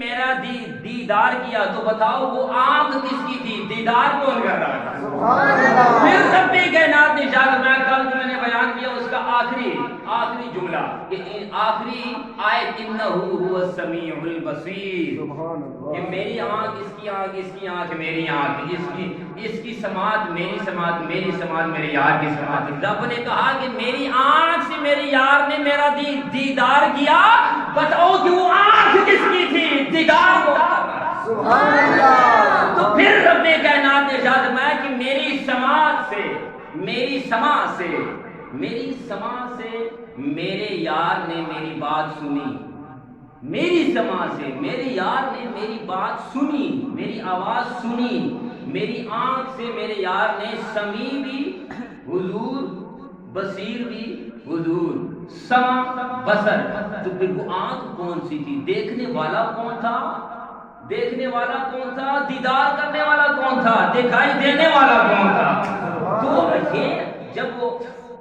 میرا دیدار کیا تو بتاؤ وہ آنکھ کس کی تھی؟ دیدار کون کر رہا تھا؟ پھر رب کائنات نے ارشاد میں کل میں نے بیان کیا اس کا آخری جملہ کہ آخری آیت انہ هو السمیع البصیر، کہ میری آنکھ اس کی آنکھ، اس کی آنکھ میری آنکھ، اس کی سماعت میری سماعت، میری سماعت میرے یار کی سماعت۔ رب نے کہا کہ میری آنکھ سے میرے یار نے میرا دیدار کیا، بتاؤ کہ وہ آنکھ کس کی تھی؟ دیدار کو سبحان اللہ۔ تو پھر رب کائنات نے ارشاد فرمایا کہ میری سماعت سے میرے یار نے میری بات سنی، میری سماعت سے میرے یار نے میری بات سنی، میری آواز سنی، میری آنکھ سے میرے یار نے سمیع بھی حضور، بصیر بھی حضور، سمع بصر۔ تو پھر وہ آنکھ کون سی تھی؟ دیکھنے والا کون تھا؟ دیدار کرنے والا کون تھا؟ دکھائی دینے والا کون تھا؟ تو یہ جب وہ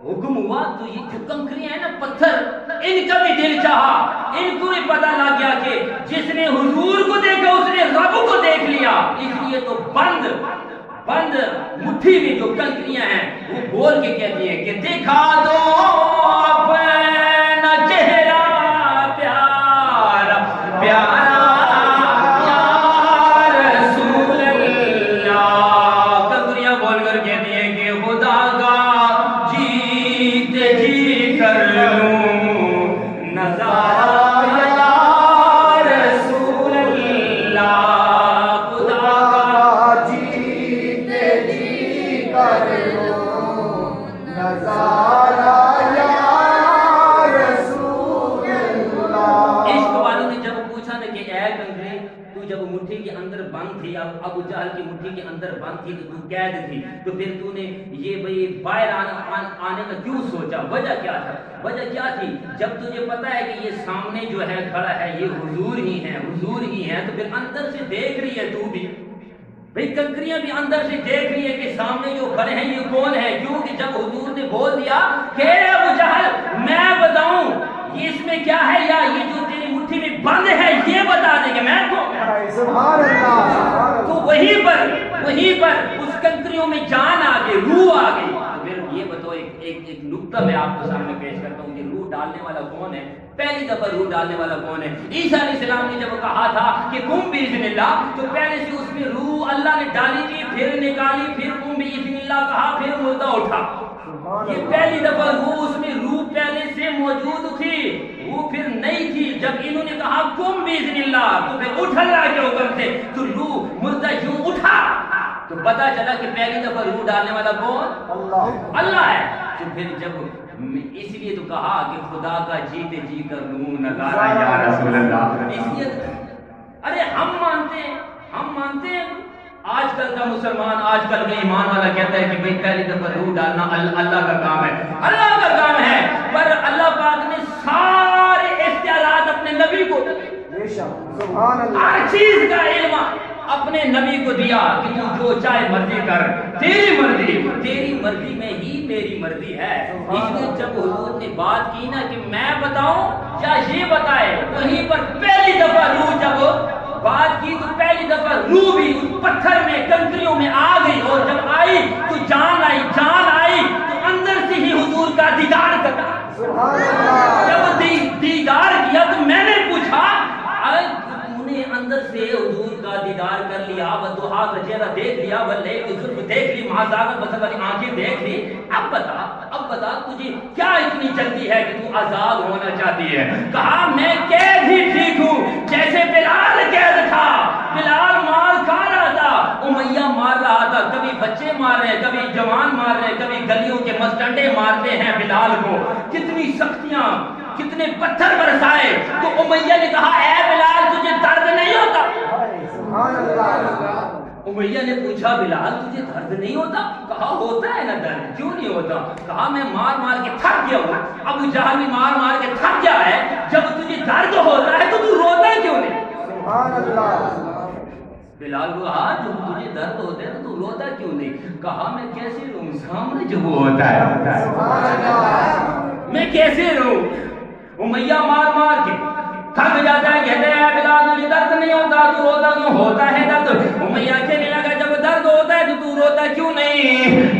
حکم ہوا تو یہ جو کنکریاں ہیں نا، پتھر، ان کا بھی دل چاہا، ان کو بھی پتہ لگ گیا کہ جس نے حضور کو دیکھا اس نے رب کو دیکھ لیا، اس لیے تو بند مٹھی میں جو کنکریاں ہیں وہ بول کے کہتی ہیں کہ دکھا دو اپنا چہرہ پیارا پیارا ابو جہل کی مٹھی کے اندر بند تھی، تو قید تھی، تو پھر تو نے یہ بھئی باہر آنے کا کیوں سوچا؟ وجہ کیا تھی؟ جب تجھے پتا ہے کہ یہ سامنے جو ہے کھڑا ہے یہ حضور ہی ہیں، تو پھر اندر سے دیکھ رہی ہے تو بھی بھئی، کنکریاں بھی اندر سے دیکھ رہی ہے کہ سامنے جو کھڑے ہیں یہ کون ہے؟ کیونکہ جب حضور نے بول دیا کہ ابو جہل میں بتاؤں یہ اس میں کیا ہے، یا یہ جو تیری مٹھی میں بند ہے یہ بتا دے کہ میں کون؟ سبحان اللہ۔ تو وہیں پر اس کنکریوں میں جان آ گئی، روح آ گئی۔ تو پھر یہ بتاؤ، ایک نکتہ میں آپ کو سامنے پیش کرتا ہوں کہ روح ڈالنے والا کون ہے؟ پہلی دفعہ روح ڈالنے والا کون ہے؟ عیسیٰ علیہ السلام نے جب کہا تھا کہ قم باذن اللہ، تو پہلے سے اس میں روح اللہ نے ڈالی تھی، پھر نکالی، پھر قم باذن اللہ کہا، پھر مردہ اٹھا۔ یہ پہلی دفعہ روح، اس میں روح پہلے سے موجود تھی، وہ پھر نہیں تھی۔ جب انہوں نے کہا قم باذن اللہ، تو پھر اٹھ اللہ کے حکم سے، تو روح مردہ یوں اٹھا، تو پتا چلا کہ پہلی دفعہ روح ڈالنے والا کون؟ اللہ ہے۔ تو پھر جب اس لیے تو کہا کہ خدا کا جیتے جی کر لوں نظارہ یا رسول اللہ۔ اس لیے ارے ہم مانتے ہیں آج کل کا مسلمان، آج کل کا ایمان والا کہتا ہے کہ بھئی پہلی دفعہ روح ڈالنا اللہ کا کام ہے، پر اللہ پاک نے سارے اختیارات اپنے نبی کو، ہر چیز کا علم اپنے نبی کو دیا کہ تو جو چاہے مرضی کر، تیری مرضی میں ہی میری مرضی ہے۔ اس لیے جب حضور نے بات کی نا کہ میں بتاؤں یا یہ بتائے، وہیں پر پہلی دفعہ روح جب بات کی تو پہلی دفعہ روح بھی اس پتھر میں، کنکریوں میں آ گئی، اور جب آئی تو جان آئی تو اندر سے ہی حضور کا دیدار کرا۔ جب دیدار کیا تو میں نے پوچھا تو نے اندر سے حضور کا دیدار کر لیا، وضحا کا چہرہ دیکھ لیا، واللیل کی زلف دیکھ لی، محاذاق البصر والی آنکھیں دیکھ لی، اب بتا تجھے کیا اتنی جلدی ہے کہ تو آزاد ہونا چاہتی ہے؟ کہا میں قید ہی ٹھیک ہوں، جیسے بلال قید تھا، بلال مار کھا رہا تھا، امیہ مار رہا تھا، کبھی بچے مار رہے ہیں، کبھی جوان مار رہے ہیں، کبھی گلیوں کے مسٹنڈے مارتے ہیں بلال کو، کتنی سختیاں، کتنے پتھر برسائے۔ تو امیہ نے کہا اے بلال تجھے درد نہیں ہوتا؟ امیہ نے پوچھا بلال تجھے درد نہیں ہوتا؟ کہا ہوتا ہے نا درد، کیوں نہیں ہوتا؟ کہا میں مار کے تھک گیا ہوں، ابو جہل بھی مار کے تھک گیا ہے، جب تجھے درد ہوتا ہے تو روتا کیوں نہیں؟ بلال کو کہا جب تجھے درد ہوتا ہے تو روتا کیوں نہیں؟ کہا میں کیسے رہوں سامنے جب وہ ہوتا ہے، میں کیسے رہوں؟ امیہ مار کے تھک جاتا ہے، کہتے ہیں بلال تجھے درد نہیں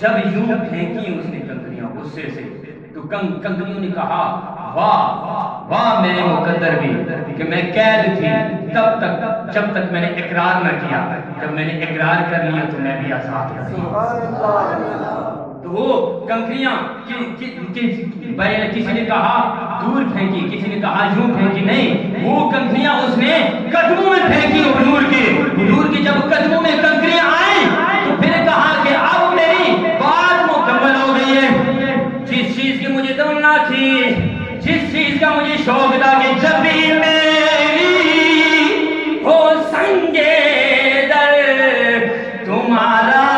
جب یوں پھینکی اس نے کنکریاں غصے سے تو کنکریوں نے کہا واہ واہ میرے مقدر بھی کہ میں قید تھی تب تک جب تک میں نے اقرار نہ کیا، جب میں نے اقرار کر لیا تو میں بھی آزاد ہو گیا۔ تو وہ کنکریاں کسی نے کہا دور پھینکی، کسی نے کہا یوں پھینکی، نہیں وہ کنکریاں اس نے قدموں میں پھینکی حضور کی جب قدموں میں کنکریاں آئیں تو پھر کہا کہ اب میری بات مکمل ہو گئی ہے۔ جس چیز کی مجھے تمنا تھی، جس چیز کا مجھے شوق تھا کہ جب بھی میری ہو سنگے در تمہارا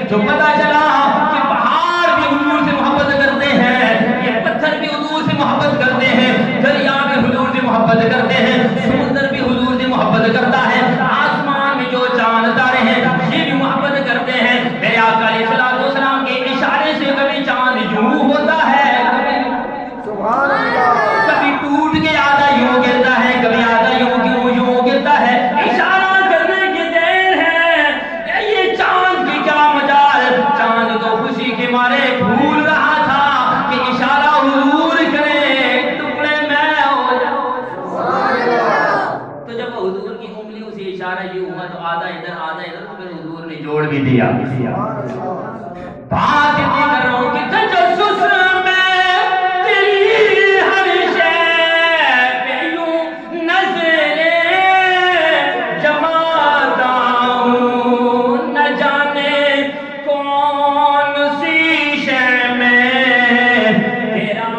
تو پتا چلا کہ پہاڑ بھی حضور سے محبت کرتے ہیں، یہ پتھر بھی حضور سے محبت کرتے ہیں، دریا بھی حضور سے محبت کرتے ہیں، سمندر بھی حضور سے محبت کرتا ہے، آسمان میں جو چاند تارے ہیں یہ بھی محبت کرتے ہیں۔ میرے آقا علیہ الصلوۃ والسلام کے اشارے سے کبھی چاند یوں ہوتا ہے، سبحان اللہ، کبھی ٹوٹ کے آدھا یوں گرتا ہے، کبھی آدھا یوں گرتا ہے۔ اشارہ کرنے کی دیر ہے، یہ چاند کی کیا مجال، چاند تو خوشی کے مارے بھول رہا تھا کہ اشارہ حضور کرے ٹکڑے میں ہو جاؤ۔ تو جب حضور کی انگلیوں سے اشارہ یہ ہوا تو آدھا ادھر تو پھر حضور نے جوڑ بھی دیا۔ بات اتنی کر رہا ہوں کہ تجسس میں تیری ہر شے پہ یوں نظریں جماتا ہوں، نہ جانے کون سی شے میں تیرا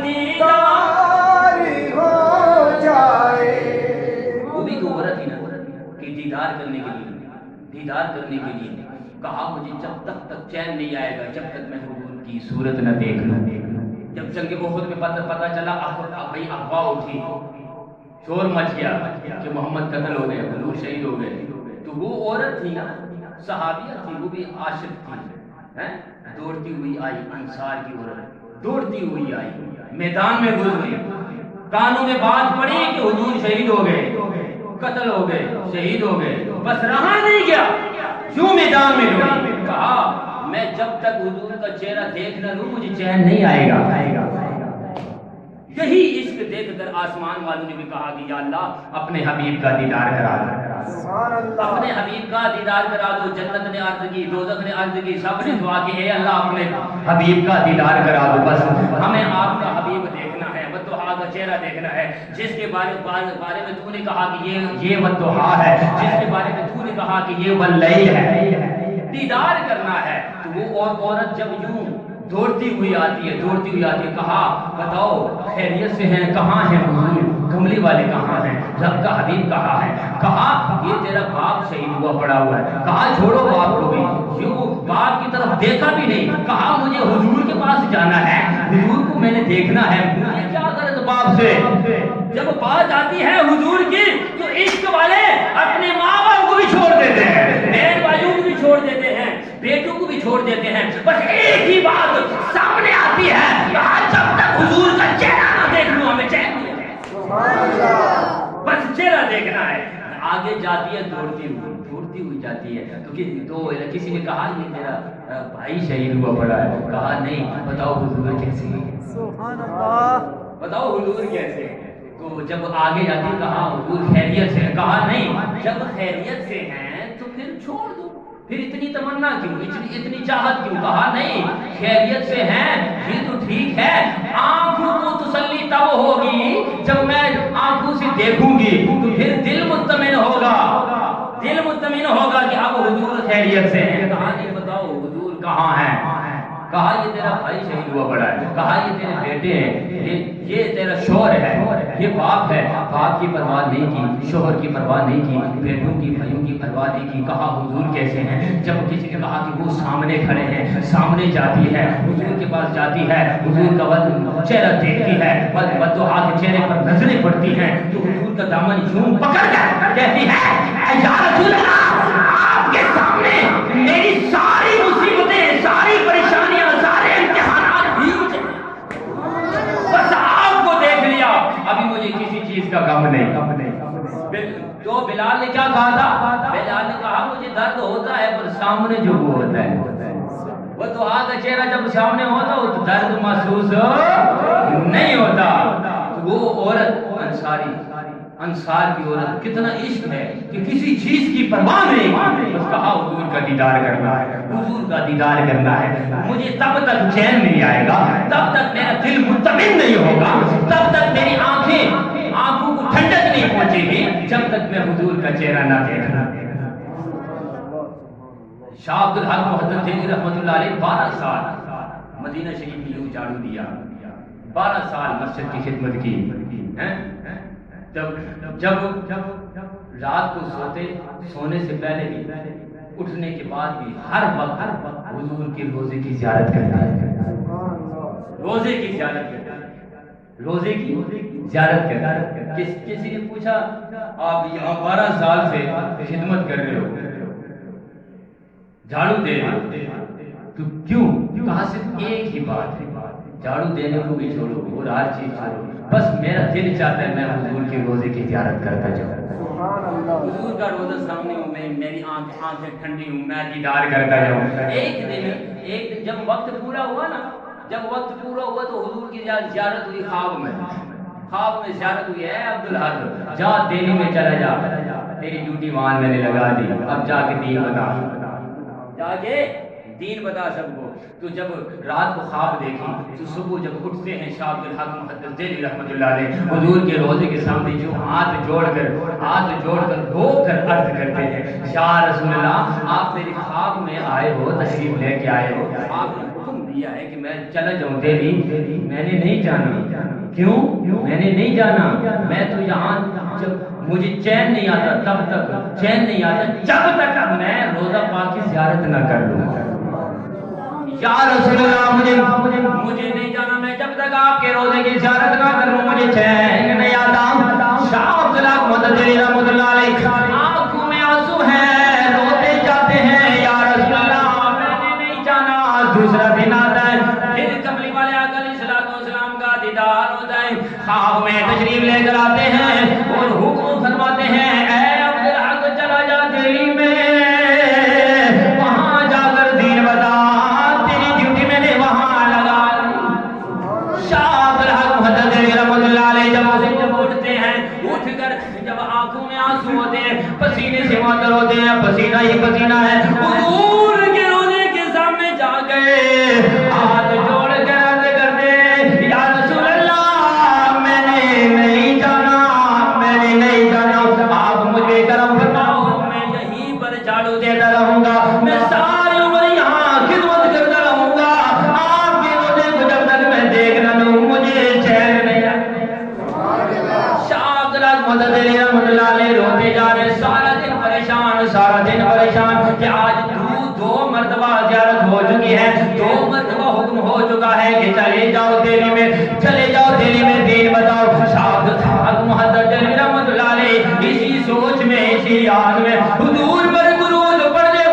دیدار ہو جائے۔ وہ بھی تو عورت ہی نا کہ دیدار کرنے کے لیے کہا مجھے جب تک چین نہیں آئے گا جب تک میں حضور کی صورت نہ دیکھ لوں۔ جب جنگ احد میں پتہ چلا بھائی افواہ اٹھی، شور مچ گیا کہ محمد قتل ہو گئے، حضور شہید ہو گئے، تو وہ عورت تھی نا، صحابیہ تھی، وہ بھی عاشق تھی، دوڑتی ہوئی آئی، انصار کی عورت دوڑتی ہوئی آئی، میدان میں گھس گئی، کانوں میں بات پڑی کہ حضور شہید ہو گئے، قتل ہو گئے، شہید ہو گئے، بس رہا نہیں گیا، کیوں میدان میں ڈوبی، کہا میں جب تک حضور کا چہرہ دیکھ نہ لوں مجھے چین نہیں آئے گا۔ یہی عشق دیکھ کر آسمان والوں نے بھی کہا کہ یا اللہ اپنے حبیب کا دیدار کرا دو، اپنے حبیب کا دیدار کرا دو۔ جنت نے عرض کی، دوزخ نے عرض کی، سب نے دعا کی اے اللہ اپنے حبیب کا دیدار کرا دو، بس ہمیں آپ کا حبیب دیکھنا ہے، والضحیٰ کا چہرہ دیکھنا ہے، جس کے بارے میں تو نے کہا کہ یہ والضحیٰ ہے، جس کے بارے میں تو نے کہا کہ یہ واللیل ہے، دیدار کرنا ہے۔ تو وہ عورت جب یوں دوڑتی ہوئی آتی ہے، کہا بتاؤ خیریت سے ہیں، کہاں ہیں حضور، کملی والے کہاں ہیں، رب کا حبیب کہاں ہے؟ کہا یہ تیرا باپ شہید ہوا پڑا ہوا ہے۔ کہا چھوڑو باپ کو بھی، یوں باپ کی طرف دیکھا بھی نہیں، کہا مجھے حضور کے پاس جانا ہے، حضور کو میں نے دیکھنا ہے، مجھے کیا غرض باپ سے؟ جب بات آتی ہے حضور کی تو عشق والے اپنے ماں باپ کو بھی چھوڑ دیتے ہیں، بہن بھائیوں کو بھی چھوڑ دیتے ہیں، بیٹوں کو بھی چھوڑ دیتے ہیں، بس ایک ہی بات سامنے آتی ہے، جب تک حضور کا چہرہ نہ دیکھ لوں ہمیں چین نہیں ہے، بس چہرہ دیکھنا ہے۔ آگے جاتی ہے دوڑتی ہوئی جاتی ہے، تو کسی نے کہا یہ میرا بھائی شہید ہوا پڑا ہے، کہا نہیں، بتاؤ حضور کیسے ہیں، بتاؤ حضور کیسے ہیں؟ تو جب آگے جاتی کہا حضور خیریت سے ہیں، کہا نہیں، جب خیریت سے ہیں تو پھر چھوڑ دو، پھر اتنی تمنا کیوں، اتنی چاہت کیوں؟ کہا نہیں، خیریت سے ہیں یہ تو ٹھیک ہے، آنکھوں کو تسلی تب ہوگی جب میں آنکھوں سے دیکھوں گی تو پھر دل مطمئن ہوگا کہ اب حضور خیریت سے ہیں۔ کہا نہیں، بتاؤ حضور کہاں ہیں؟ کہا یہ تیرا بھائی شہید ہوا پڑا ہے، کہا یہ تیرے بیٹے ہیں، یہ تیرا شوہر ہے، یہ باپ ہے، باپ کی پرواہ نہیں کی، شوہر کی پرواہ نہیں کی، بیٹوں کی بھائیوں کی پرواہ نہیں کی۔ کہا حضور کیسے ہیں؟ جب کسی نے کہا کہ وہ سامنے کھڑے ہیں، سامنے جاتی ہے، حضور کے پاس جاتی ہے، حضور کا چہرہ دیکھتی ہے، بددعا کے چہرے پر نظریں پڑتی ہیں، تو حضور کا دامن یوں پکڑ کر کہتی ہے اے یا رسول اللہ، آپ کے سامنے میری ساری مصیبتیں، ساری پریشانیاں، سارے امتحانات بھی مجھے، بس آپ کو دیکھ لیا، ابھی مجھے کسی چیز کا غم نہیں۔ تو بلال نے کیا کہا تھا؟ بلال نے کہا مجھے درد ہوتا ہے پر سامنے جو وہ ہوتا ہے، وہ تو کا چہرہ جب سامنے ہوتا وہ تو درد محسوس نہیں ہوتا۔ وہ عورت انصار کی عورت، کتنا عشق ہے کہ کسی چیز کی پرواہ نہیں، بس کہا حضور کا دیدار کرنا ہے، حضور کا دیدار کرنا ہے، مجھے تب تک چین نہیں آئے گا، تب تک میرا دل مطمئن نہیں ہوگا، تب تک میری آنکھوں کو ٹھنڈک نہیں پہنچے گی جب تک میں حضور کا چہرہ نہ دیکھنا۔ شاہ عبد الحق محدث دہلوی رحمۃ اللہ علیہ 12 سال مدینہ شریف میں یوں جھاڑو دیا، 12 سال مسجد کی خدمت کی۔ جب رات کو سونے سے پہلے بھی، اٹھنے کے بعد بھی ہر وقت حضور کے روزے کی زیارت کرتا ہے، روزے کی زیارت کرتا ہے، روزے کی زیارت کرتا ہے۔ کسی نے پوچھا آپ یہاں 12 سال سے خدمت کر رہے ہو، جھاڑو دے رہے ہو، تو کیوں؟ کہا صرف ایک ہی بات ہے، جھاڑو دینے کو بھی چھوڑو اور ہر چیز چھوڑو، بس میرا دل چاہتا ہے میں حضور کے روزے کی زیارت کرتا جاؤں، حضور کا روزہ سامنے ہوں، میری آنکھیں ٹھنڈی ہوں، میں دیدار کرتا جاؤں۔ ایک دن جب وقت پورا ہوا نا، جب وقت پورا ہوا تو حضور کی زیارت ہوئی، خواب میں زیارت ہوئی ہے عبدالحق جا دہلی میں چلا جا، تیری ڈیوٹی وہاں میں نے لگا دی، اب جا کے دین بتا، جا کے دین بتا سب کو۔ تو جب رات کو خواب دیکھی تو صبح جب اٹھتے ہیں شاہ عبد الحق محدث دہلوی رحمۃ اللہ علیہ حضور کے روزے کے سامنے جو ہاتھ جوڑ کر رو کر عرض کرتے ہیں یا رسول اللہ آپ میرے خواب میں آئے ہو، تشریف لے کے آئے ہو، آپ نے حکم دیا ہے کہ میں چلا جاؤں دہلی، میں نے نہیں جانا۔ کیوں میں نے نہیں جانا؟ میں تو یہاں جب مجھے چین نہیں آتا تب تک چین نہیں آتا جب تک میں روزہ پاک کی زیارت نہ کر لوں۔ یا رسول اللہ مجھے نہیں جانا، میں جب تک آپ کے روزے کی زیارت نہ کروں مجھے چین نہیں آتا۔ شاہ عبد الحق محدث دہلوی رحمۃ اللہ علیہ آنکھوں میں آنسو ہیں، روتے جاتے ہیں یا رسول اللہ میں نے نہیں جانا۔ دوسرا دن آتا ہے، پھر کملی والے آقا علیہ الصلوۃ والسلام کا دیدار ہوتا ہے، خواب میں تشریف لے کر آتے ہیں اور حکم فرماتے ہیں اے عبد الحق چلا جا دہلی میں، وہاں جا کر دین بتا، جب آنکھوں میں آنسو ہوتے ہیں، پسینے سے معطر ہوتے ہیں، پسینہ ہی پسینہ ہے، حضور کے روزے کے سامنے جا گئے، ہاتھ جوڑ کر عرض کرتے یا رسول اللہ میں نے نہیں جانا، میں نے نہیں جانا، آپ مجھے کرم فرماؤ، میں یہیں پر جھاڑو دیتا رہوں گا، میں ساری عمر یہاں خدمت کرتا رہوں گا، آپ کے روزے کو جب تک میں دیکھ نہ لوں مجھے چین نہیں آئے۔ محدث دہلوی رحمۃ اللہ علیہ روتے جا رہے، سارا دن پریشان کہ آج دو مرتبہ زیارت ہو چکی ہے، 2 مرتبہ حکم ہو چکا ہے کہ چلے جاؤ دہلی میں دین بتاؤ۔ شاہ عبد الحق محدث دہلوی رحمۃ اللہ علیہ اسی سوچ میں، اسی یاد میں حضور پر درود پڑھتے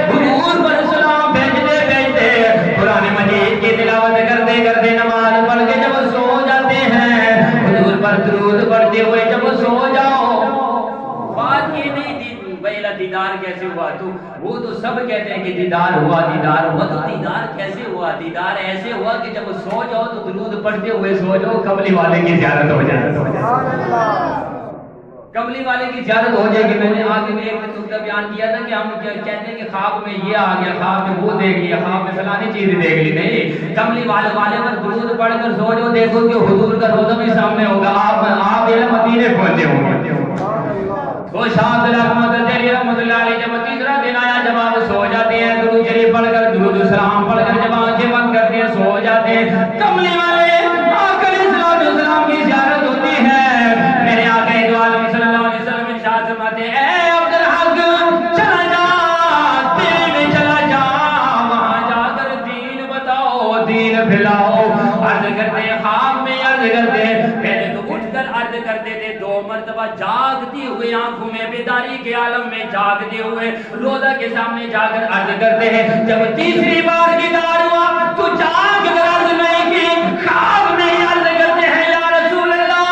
حضور پر سلام بھیجتے قرآن مجید کی تلاوت کرتے نماز پڑھ کے جب سو جاتے ہیں، حضور پر درود پڑھتے ہوئے جب سو جاؤ، بات یہ نہیں پہلا دیدار کیسے ہوا، تو وہ تو سب کہتے ہیں کہ دیدار ہوا تو دیدار کیسے ہوا؟ دیدار ایسے ہوا کہ جب سو جاؤ تو درود پڑھتے ہوئے سو جاؤ، کملی والے کی زیارت ہو جائے، کملی والے کی زیارت ہو جائے گی۔ میں نے آگے میں ایک نقطہ بیان کیا تھا کہ ہم کہتے ہیں کہ خواب میں یہ آ گیا، خواب میں وہ دیکھ لیا، خواب میں فلانی چیز دیکھ لی، نہیں، کملی والے پر درود پڑھ کر سو جاؤ، دیکھو کہ حضور کا روزہ بھی سامنے ہوگا، آپ مدینے پہنچے ہوں گے۔ وہ شاہ عبد الحق محدث دہلوی رحمۃ اللہ علیہ جب تیسرا دن آیا، جب آپ سو جاتے ہیں درود شریف پڑھ کر، درود السلام پڑھ کر جب عرض کرتے تھے 2 مرتبہ جاگتی ہوئے آنکھوں میں بیداری کے عالم میں جاگتے ہوئے روزہ کے سامنے جا کر عرض کرتے ہیں جب تیسری بار دیدار ہوا تو جاگ کر عرض نہیں کی خواب میں عرض کرتے ہیں یا رسول اللہ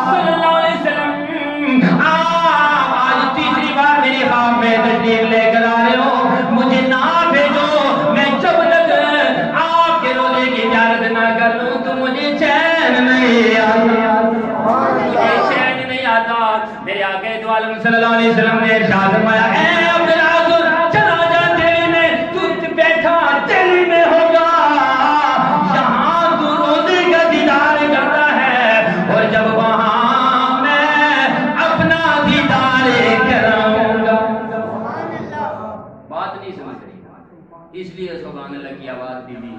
صلی اللہ علیہ وسلم آج تیسری بار میری خواب میں تشریف لے کر آ رہے ہو مجھے نہ بھیجو میں جب تک آپ کے روزے کی اجازت نہ کر لوں تو مجھے چین نہیں آتا مجھے چین نہیں آتا میرے آقا دو عالم صلی اللہ علیہ وسلم نے ارشاد فرمایا اے عبد العزیز چلا جا دلی میں تو بیٹھا دلی میں ہوگا یہاں تو روزے کا دیدار کرتا ہے اور جب وہاں میں اپنا دیدار کراؤں گا بات نہیں سمجھ رہی اس لیے سبحان اللہ کی آواز دی دی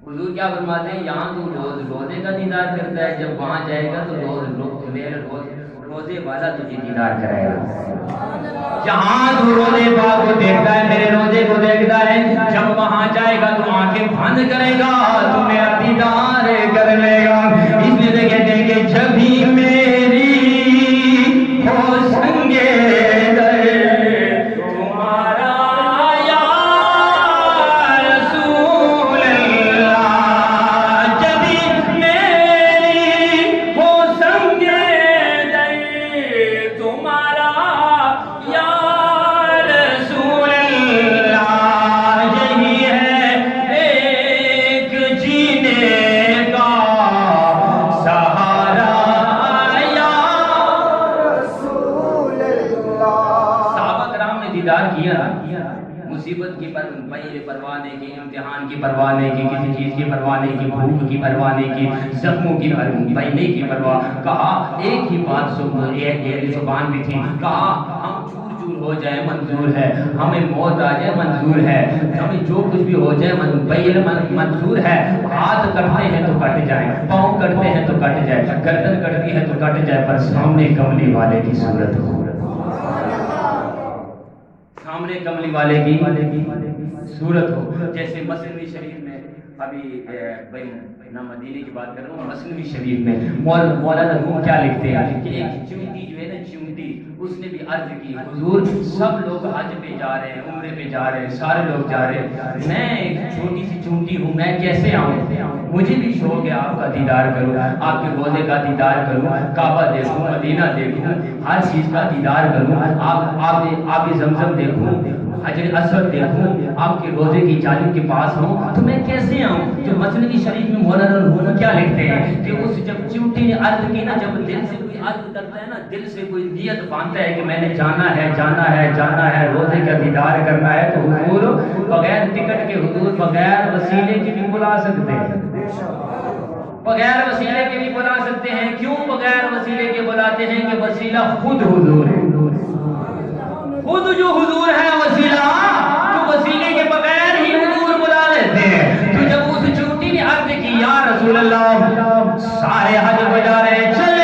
حضور کیا فرماتے ہیں یہاں تو روزے کا دیدار کرتا ہے جب وہاں جائے گا تو روزے والا تجھے دیدار کرائے گا جہاں تو روزے پاک کو دیکھتا ہے میرے روزے کو دیکھتا ہے جب وہاں جائے گا تو آنکھیں بند کرے گا تو میرا دیدار کر لے گا اس لیے کہتے ہیں کہ جب بھی میری ہو سنگے مصیبت کی پرواہ نہیں کی امتحان کی پرواہ نہیں کی کسی چیز کی پرواہ نہیں کی بھوک کی پرواہ نہیں کی زخموں کی نہیں کی پرواہ کہا ایک ہی بات زبان بھی تھی کہا ہم چور چور ہو جائے منظور ہے ہمیں موت آ جائے منظور ہے ہمیں جو کچھ بھی ہو جائے منظور ہے ہاتھ کٹتے ہیں تو کٹ جائیں پاؤں کٹتے ہیں تو کٹ جائے گردن کٹتی ہے تو کٹ جائے پر سامنے کملی والے کی صورت ہو سامنے کملی والے کی صورت ہو جیسے مثنوی شریف میں ابھی نہ مدینے کی بات کر رہا ہوں مثنوی شریف میں مولانا روم کیا لکھتے ہیں کہ ایک چونٹی جو ہے نا چونٹی اس نے بھی عرض کی حضور سب لوگ حج پہ جا رہے ہیں عمرے پہ جا رہے ہیں سارے لوگ جا رہے ہیں میں ایک چھوٹی سی چونٹی ہوں میں کیسے آؤں مجھے بھی شوق ہے آپ کا دیدار کروں آپ کے روزے کا دیدار کروں کعبہ دیکھوں مدینہ دیکھوں ہر چیز کا دیدار کروں آپ زمزم دیکھوں حجر اسود دیکھوں آپ کے روزے کی جانب کے پاس ہوں تو میں کیسے آؤں جو مثنوی شریف میں مولانا روم کیا لکھتے ہیں کہ اس جب چونٹی نے عرض کی نا جب دل سے کوئی عرض کرتا ہے نا دل سے کوئی نیت باندھتا ہے کہ میں نے جانا ہے روزے کا دیدار کرنا ہے تو حضور بغیر ٹکٹ کے حضور بغیر وسیلے کے بھی بلا سکتے ہیں بغیر وسیلے کے بھی بلا سکتے ہیں کیوں بغیر وسیلے کے بلاتے ہیں کہ وسیلہ خود حضور ہے خود جو حضور ہے وسیلہ تو وسیلے کے بغیر ہی حضور بلا لیتے ہیں تو جب اس چونٹی نے عرض کی یا رسول اللہ سارے حج بجا رہے چلے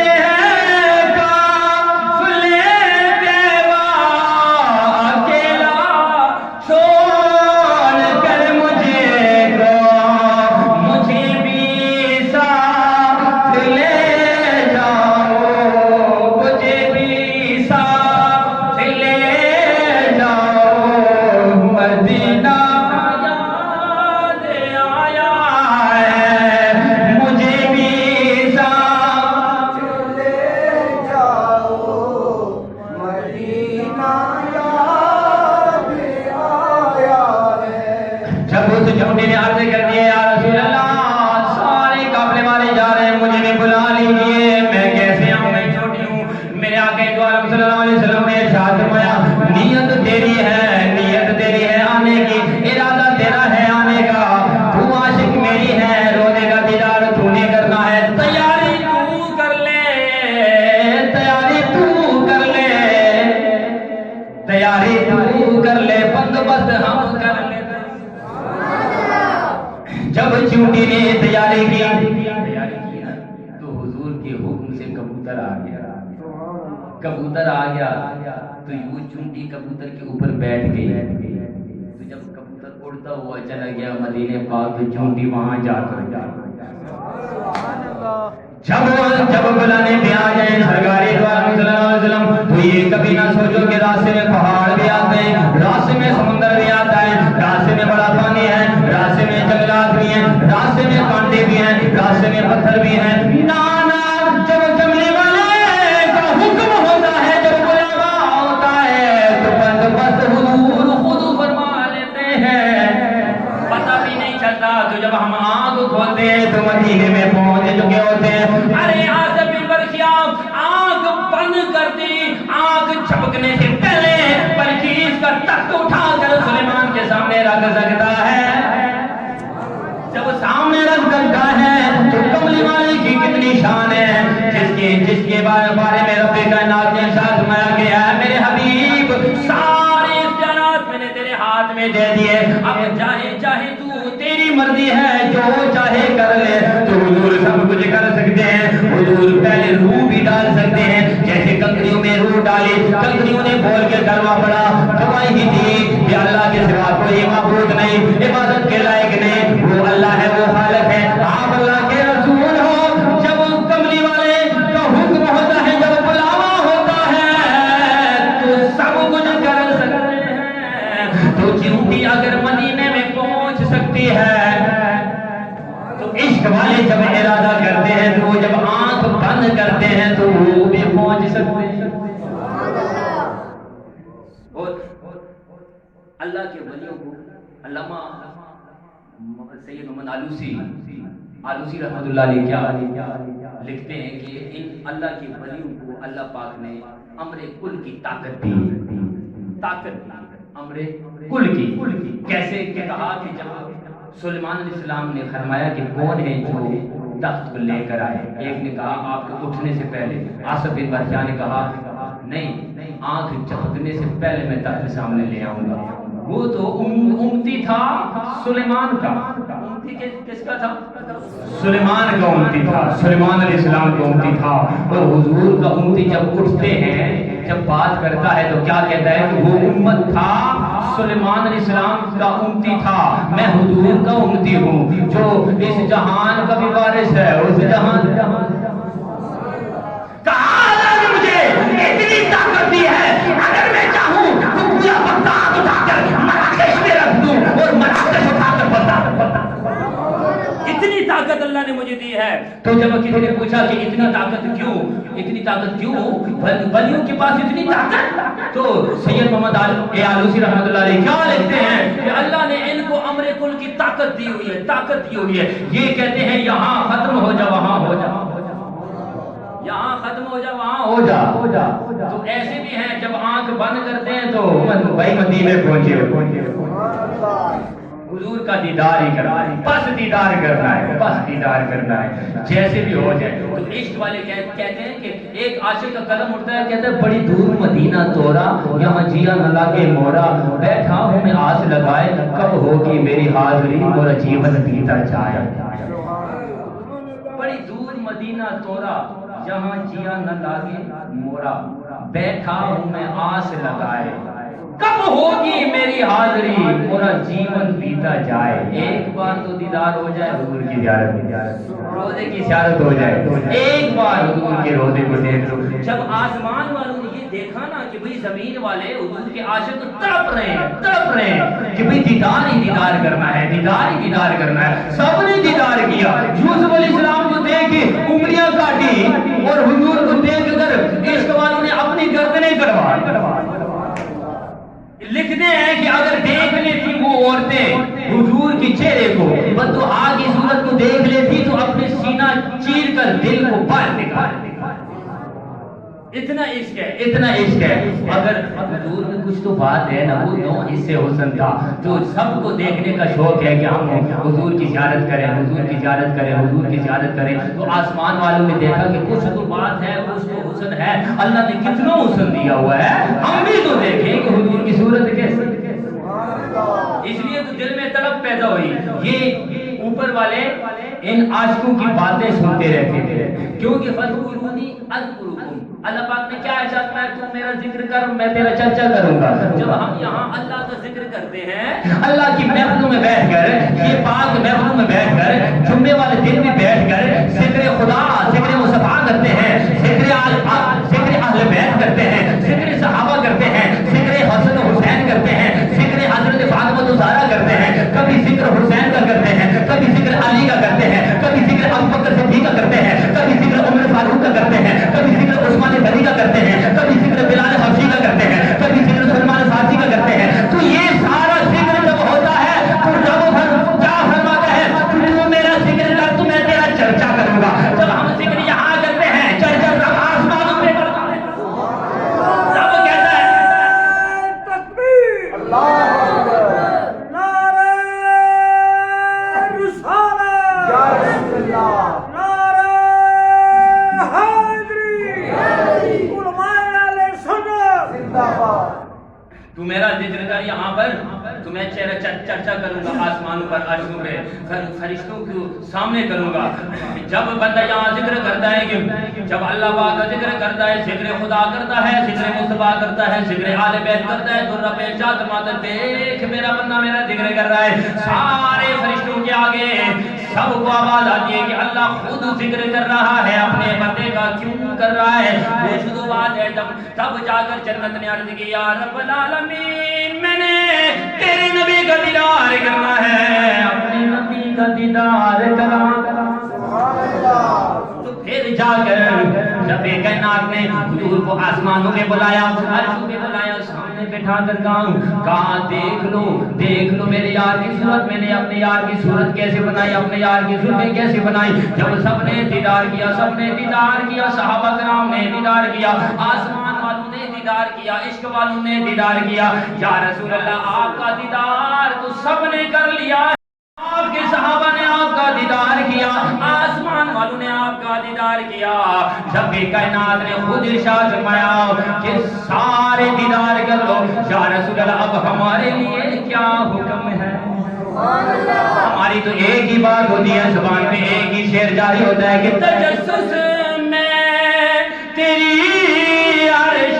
جب چونٹی نے تیاری کی تو حضور کے حکم سے کبوتر آ گیا تو وہ چونٹی کبوتر کے اوپر بیٹھ گئی تو جب کبوتر اڑتا ہوا چلا گیا مدینے پاک تو چونٹی وہاں جا کر جب بلانے پہ آ جائے سرکاری دوار صلی اللہ علیہ وسلم تو یہ کبھی نہ سوچو کہ راستے میں پہاڑ بھی آتے ہیں، راستے میں سمندر بھی آتا ہے، راستے میں بڑا پانی ہے، راستے میں جنگلات بھی ہیں، راستے میں کانٹے بھی ہیں، راستے میں پتھر بھی ہیں۔ نانا جب کملی والے کا حکم ہوتا ہے، جب بلاوا ہوتا ہے تو بندوبست حضور خود فرما لیتے ہیں، پتہ بھی نہیں چلتا۔ تو جب ہم آنکھ کھولتے ہیں تو مدینے میں پہنچ چکے ہوتے ہیں۔ ارے آصف بن برخیا آنکھ بند کرتی، آنکھ جھپکنے سے پہلے بلقیس کا تخت اٹھا کر سلیمان کے سامنے رکھ سکتا ہے۔ جب سامنے رکھ سکتا ہے تو کملی والی کی کتنی شان ہے، جس کے بارے میں رب کائنات نے ارشاد فرمایا گیا ہے، میرے حبیب سارے اختیارات میں نے تیرے ہاتھ میں دے دیے، اب چاہے تو تیری مرضی ہے، جو چاہے کر لے۔ تو حضور سب کچھ کر سکتے ہیں، حضور پہلے روح بھی ڈال سکتے ہیں، جیسے کنکریوں میں روح ڈالی، کنکریوں نے بول کے کلمہ پڑھا، گواہی دی کہ اللہ کے سوا کوئی معبود نہیں، عبادت کے لائق نہیں، وہ اللہ ہے، وہ خالق ہے، آپ اللہ کے رسول ہو۔ جب کملی والے کا حکم ہوتا ہے، جب بلاوا ہوتا ہے تو سب کچھ کر سکتے ہیں۔ تو چیونٹی اگر مدینے میں پہنچ سکتی ہے تو عشق والے جب ارادہ کرتے ہیں تو وہ جب آنکھ بند کرتے ہیں تو وہ بھی پہنچ سکتے ہیں۔ اور اللہ کے ولیوں کو علامہ سید محمد آلوسی رحمۃ اللہ علیہ کیا لکھتے ہیں کہ ان اللہ کے ولیوں کو اللہ پاک نے امر کل کی طاقت دی، امر کل کی۔ کیسے کہ کہا کہ جب سلیمان علیہ السلام نے فرمایا کہ کون ہے جو تخت کو لے کر آئے، ایک نے کہا آپ کے اٹھنے سے پہلے، آصف بن برخیا نے کہا نہیں، آنکھ جھپکنے سے پہلے میں تخت سامنے لے آؤں گا۔ وہ تو امتی تھا سلیمان کا، امتی کس کا تھا؟ سلیمان کا امتی تھا، سلیمان علیہ السلام کا امتی تھا۔ اور حضور کا امتی جب اٹھتے ہیں، جب بات کرتا ہے تو کیا کہتا ہے کہ وہ امت تھا، سلیمان علیہ السلام کا امتی تھا، میں حضور کا امتی ہوں جو اس جہان کا بھی وارث ہے، اس جہان کہا نے مجھے اتنی طاقت دی ہے، اگر میں چاہوں تو پورا بغداد اٹھا کر مراکش میں رکھ دوں اور مراکش اٹھا کر بغداد۔ اتنی طاقت اللہ نے مجھے دی ہے۔ تو جب کسی نے پوچھا کہ اتنی طاقت کیوں ولیوں کے پاس اتنی طاقت، تو سید محمد آلوسی رحمۃ اللہ علیہ کیا لکھتے ہیں کہ اللہ نے ان کو امر کل کی طاقت دی ہوئی ہے۔ یہ کہتے ہیں یہاں ختم ہو جا وہاں ہو جا، یہاں ختم ہو جا وہاں ہو جا۔ تو ایسے بھی ہیں جب آنکھ بند کرتے ہیں تو بھائی مدینے پہنچے، حضور کا دیدار ہی کرنا ہے، بس دیدار کرنا ہے، جیسے بھی ہو جائے۔ تو عشق والے کہتے ہیں کہ ایک عاشق کا قلم اٹھتا ہے، کہتا ہے بڑی دور مدینہ تورا، یہاں جیا نہ لاگے مورا، بیٹھا ہوں میں آس لگائے، کب ہوگی میری حاضری مورا جیون بیتا جائے۔ بڑی دور مدینہ تورا، یہاں جیا نہ لاگے مورا، بیٹھا ہوں میں آس لگائے، کب ہوگی میری حاضری مورا جیون بیتا جائے۔ ایک بار تو دیدار ہو جائے حضور کی زیارت، روزے کی زیارت ہو جائے، ایک بار حضور کے روزے کو دیکھ لو۔ جب آسمان والوں نے یہ دیکھا نا کہ بھئی زمین والے حضور کے عاشق تڑپ رہے ہیں کہ بھئی دیدار کرنا ہے، سب نے دیدار کیا۔ یوسف علیہ السلام کو دیکھ کے انگلیاں کاٹی اور حضور کو دیکھ کر عشق والوں نے اپنی گردنیں کٹوا۔ لکھتے ہیں کہ اگر دیکھ لیتی وہ عورتیں حضور کے چہرے کو، بددعا کی صورت کو دیکھ لیتی تو اپنے سینہ چیر کر دل کو باہر نکال۔ اتنا عشق ہے۔ اگر حضور میں کچھ تو بات ہے نا، وہ 9 حصے حسن تھا، جو سب کو دیکھنے کا شوق ہے کہ ہم حضور کی زیارت کریں، تو آسمان والوں نے دیکھا کہ کچھ تو بات ہے، کچھ تو حسن ہے، اللہ نے کتنا حسن دیا ہوا ہے، ہم بھی تو دیکھیں کہ حضور کی صورت کیسی۔ اس لیے تو دل میں طلب پیدا ہوئی۔ یہ اوپر والے ان عاشقوں کی باتیں سنتے رہتے تھے، کیونکہ فذکرونی اذکرکم، اللہ پاک نے کیا ارشاد فرمایا تو میرا ذکر کر میں تیرا چرچا کروں گا۔ جب ہم یہاں اللہ کا ذکر کرتے ہیں، اللہ کی محفلوں میں بیٹھ کر، یہ پاک محفلوں میں بیٹھ کر، جمعے والے دن میں بیٹھ کر ذکر خدا، ذکر مصطفیٰ کرتے ہیں، ذکر اہل بیت کرتے ہیں، ذکر صحابہ کرتے ہیں، ذکر حسن و حسین کرتے ہیں، ذکر حضرت فاطمہ الزہرا کرتے ہیں، کبھی ذکر حسین کا کرتے ہیں، کبھی ذکر علی کا کرتے ہیں، کبھی ذکر ابوبکر صدیق کا کرتے ہیں، کبھی ذکر عمر فاروق کا کرتے ہیں، کبھی ذکر عثمان غنی کا کرتے ہیں، کبھی ذکر بلال حبشی کا کرتے ہیں، کبھی ذکر سلمان فارسی کا کرتے ہیں۔ تو یہ سارا ذکر جب ہوتا ہے تو جب کیا فرماتا ہے تو میرا ذکر کر تو میں تیرا چرچا کروں گا۔ جب ہم ذکر یہاں کرتے ہیں، چرچا تب آسمانوں پہ کرتا ہے، تب کہتا ہے تکبیر، اللہ اکبر، نعرہ رسالت، یا رسول اللہ، نعرہ حیدری، علماء اہل سنت، زندہ باد۔ تو میرا ذکر کر یہاں پر تو میں چرچا کروں گا آسمانوں پر، عرشوں پہ، فرشتوں کو سامنے کروں گا۔ جب بندہ یہاں ذکر کرتا ہے کہ جب اللہ پاک کا ذکر کرتا ہے، ذکر خدا کرتا ہے، ذکر مصطفیٰ کرتا ہے، ذکر آل بیت کرتا ہے، تو رب ارشاد فرماتا ہے دیکھ میرا بندہ میرا ذکر کر رہا ہے۔ سارے فرشتوں کے آگے سب کو آواز آتی ہے کہ اللہ خود ذکر کر رہا ہے اپنے بندے کا، کیوں کر رہا ہے؟ وہ شروع بات ہے تب جا کر جنت نے عرض کی یا رب العالمین میں نے تیرے نبی کا دیدار کرنا ہے، اپنے نبی کا دیدار کرنا۔ سبحان اللہ، تو پھر جا کر جب کائنات نے حضور کو آسمانوں پہ بلایا، عرشوں پہ بلایا، سامنے بٹھا کر کہا دیکھ لو میرے یار کی صورت، میں نے اپنے یار کی صورت کیسے بنائی، اپنے یار کی صورتیں کیسے بنائی۔ جب سب نے دیدار کیا، سب نے دیدار کیا، صحابہ کرام نے دیدار کیا، آسمان والوں نے دیدار کیا، عشق والوں نے دیدار کیا۔ یا رسول اللہ آپ کا دیدار تو سب نے کر لیا، آپ کے صحابہ نے آپ کا دیدار کیا، آسمان والوں نے آپ کا دیدار کیا۔ جب بھی کائنات نے خود ارشاد فرمایا کہ سارے دیدار کر لو، یا رسول اللہ اب ہمارے لیے کیا حکم ہے؟ ہماری تو ایک ہی بات ہوتی ہے، زبان پہ ایک ہی شعر جاری ہوتا ہے کہ تجسس میں تیری عرش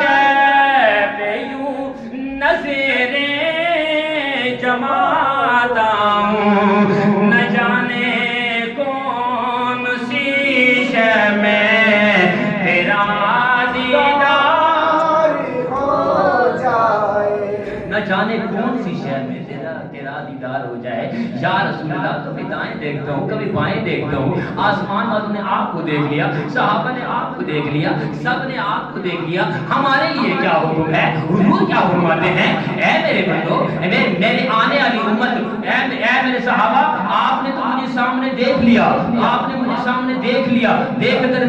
پہ یوں نظریں جماتا ہوں، نہ جانے کون سی شے میں تیرا دیدار ہو جائے، نہ جانے کون سی شے میں تیرا دیدار ہو جائے۔ یا رسول اللہ کبھی دائیں دیکھتا ہوں، کبھی بائیں دیکھتا ہوں، آسمان والوں نے آپ کو دیکھ لیا، صحابہ نے آپ کو دیکھ لیا، سب نے آپ کو دیکھ لیا، ہمارے لیے کیا حکم ہے؟ حضور کیا فرماتے ہیں؟ اے میرے بندو، میرے آنے والی امت، اے میرے صحابہ، آپ نے تو مجھے سامنے دیکھ لیا، آپ نے مجھے سامنے دیکھ لیا، دیکھ کر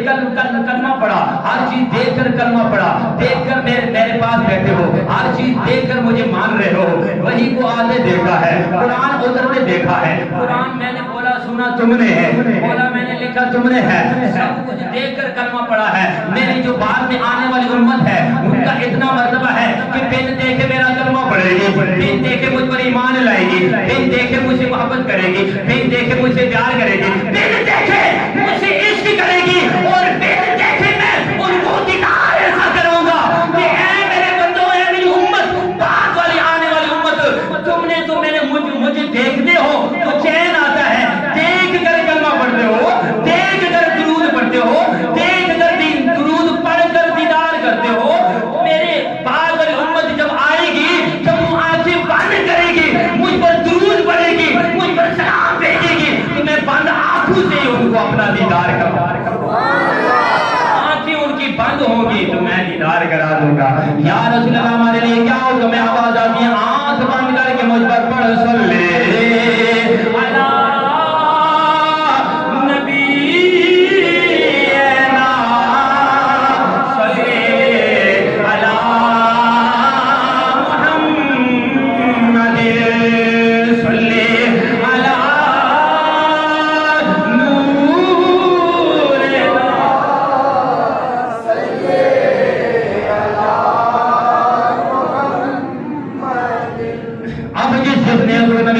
کلمہ پڑھا، ہر چیز دیکھ کر کلمہ پڑھا، دیکھ کر میرے پاس بیٹھے ہو، ہر چیز دیکھ کر مجھے مان رہے ہو، وہی کو آتے دیکھا ہے، قرآن اترتے دیکھا ہے، قرآن میں نے بولا سنا تم نے ہے، بولا میں نے لکھا تم نے ہے، سب کچھ دیکھ کر کلمہ پڑھا ہے۔ میری جو بعد میں آنے والی امت ہے ان کا اتنا مرتبہ ہے کہ بن دیکھے میرا کلمہ پڑھے گی، بن دیکھے مجھ پر ایمان لائے گی، بن دیکھے مجھ سے محبت کرے گی، بن دیکھے مجھ سے پیار کرے گی، بن دیکھے مجھ سے عشق کرے گی، اور بن دیکھے میں ان کو دیدار ایسا کروں گا کہ اے میرے بندوں، اے میری امت، بعد والی آنے والی امت، تم نے تو مجھے دیکھتے ہو تو چین آتا ہے، دیکھ کر کلمہ پڑھتے ہو، دیکھ کر درود پڑھتے ہو، دیکھ کر درود پڑھ کر دیدار کرتے ہو۔ میرے بعد والی امت جب آئے گی، جب وہ آنکھیں بند کرے گی، مجھ پر درود پڑھے گی، مجھ پر سلام بھیجے گی، تو میں بند آنکھوں سے ان کو اپنا دیدار کروں، آنکھیں ان کی بند ہوگی تو میں دیدار کرا دوں گا۔ یا رسول اللہ ہمارے لیے کیا ہو؟ تمہیں آواز آتی ہے آنکھ بند کر کے مجھ پر پڑھ صلی علی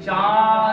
4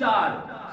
4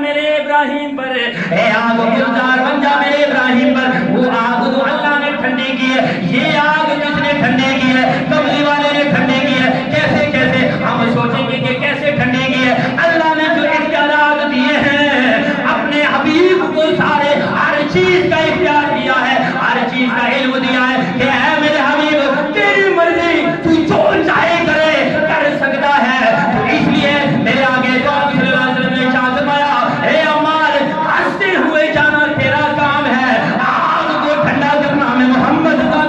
میرے ابراہیم پر اے آگ گلزار بن جا میرے ابراہیم پر وہ آگ جو اللہ نے ٹھنڈی کی ہے یہ آگ جس نے ٹھنڈی کی ہے کملی والے نے ٹھنڈی کی ہے کیسے کیسے ہم سوچیں گے کہ کیسے ٹھنڈی کی ہے اللہ نے جو اختیارات دیے ہیں اپنے حبیب کو سارے ہر چیز کا اختیار دیا ہے ہر چیز کا علم دیا ہے کہ اے میرے حبیب تیری مرضی تو جو چاہے کرے کر سکتا ہے تو اس لیے میرے آگے تو آپ صلی اللہ علیہ وسلم نے ارشاد فرمایا اے عمار ہنستے ہوئے جانا تیرا کام ہے آگ کو ٹھنڈا کرنا میں محمد کا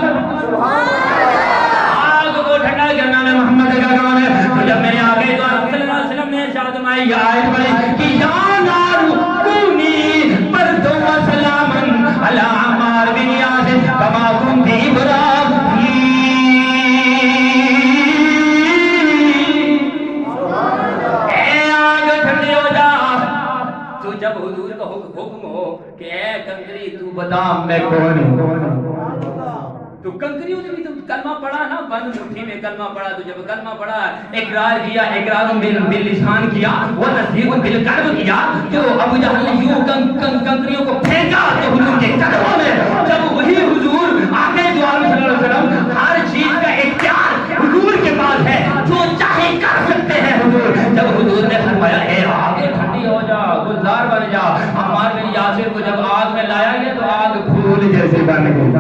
آگ کو ٹھنڈا کرنا میں محمد کا کام ہے تو جب میرے آگے تو آپ صلی اللہ علیہ وسلم نے ارشاد فرمایا یہ آیت پڑھی کہ یا نار کونی بردو و سلامن علی عمار بن یاسر کما کنتی ابراہیم جب حضور کا حکم ہو کہ اے کنکری تو بتا میں کون ہوں تو کنکریوں نے بھی تو کلمہ پڑھا نا بند مٹھی میں کلمہ پڑھا تو جب کلمہ پڑھا اقرار کیا اقرار باللسان کیا وہ تصدیق بالقلب کیا جو ابو جہل نے یوں کنکریوں کو پھینکا تو حضور کے قدموں میں جب وہی حضور آقا دو عالم صلی اللہ علیہ وسلم ہر چیز کا اختیار حضور کے پاس ہے جو چاہے کر سکتے ہیں حضور جب حضور نے فرمایا اے آگے ٹھنڈی ہو جا گلزار بن جا عمار بن یاسر کو جب آگ میں لایا گیا تو آگ پھول جیسے بن گئی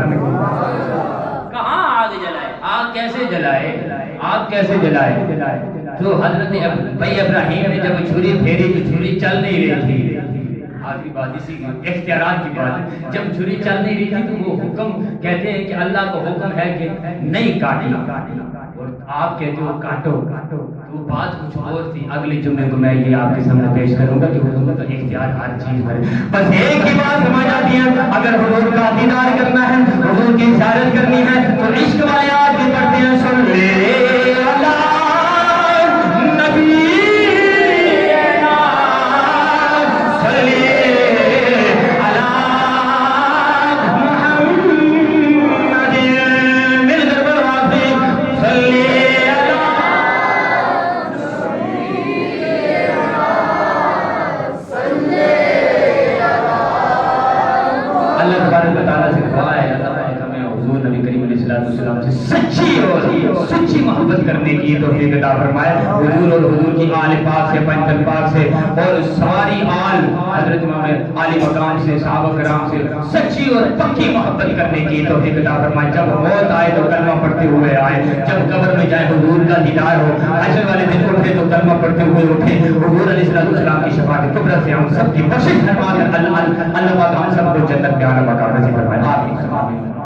کہاں آگ جلائے آگ کیسے جلائے آپ کیسے جلائے تو حضرت بھائی ابراہیم نے جب چھری پھیری تو چھری چل نہیں رہی تھی آخری بات اسی کی اختیارات کی بات جب چھری چل نہیں رہی تھی تو وہ حکم کہتے ہیں کہ اللہ کو حکم ہے کہ نہیں کاٹنا اور آپ کہتے ہو کاٹو تو بات کچھ اور تھی اگلے جمعے کو میں یہ آپ کے سامنے پیش کروں گا کہ حضور کا اختیار ہر چیز پر ہے بس ایک ہی بات سمجھ آتی ہے اگر حضور کا دیدار کرنا ہے حضور کی زیارت کرنی ہے تو عشق والے آج بھی پڑھتے ہیں سن لے اللہ نبی سچی محبت کرنے کی توفیق عطا فرمائے حضور اور حضور کی آل پاک سے پنجتن پاک سے اور ساری آل حضرت امام عالی مقام سے صحابہ کرام سے سچی اور پکی محبت کرنے کی توفیق عطا فرمائے جب موت آئے تو کلمہ پڑھتے ہوئے آئے جب قبر میں جائے حضور کا دیدار ہو حشر والے دن اٹھے تو کلمہ پڑھتے ہوئے اٹھے حضور علیہ السلام کی شفاعت کبریٰ سے ہم سب کی بخشش فرما کر اللہ پاک ہم سب کو جنت میں اعلیٰ مقام نصیب فرمائے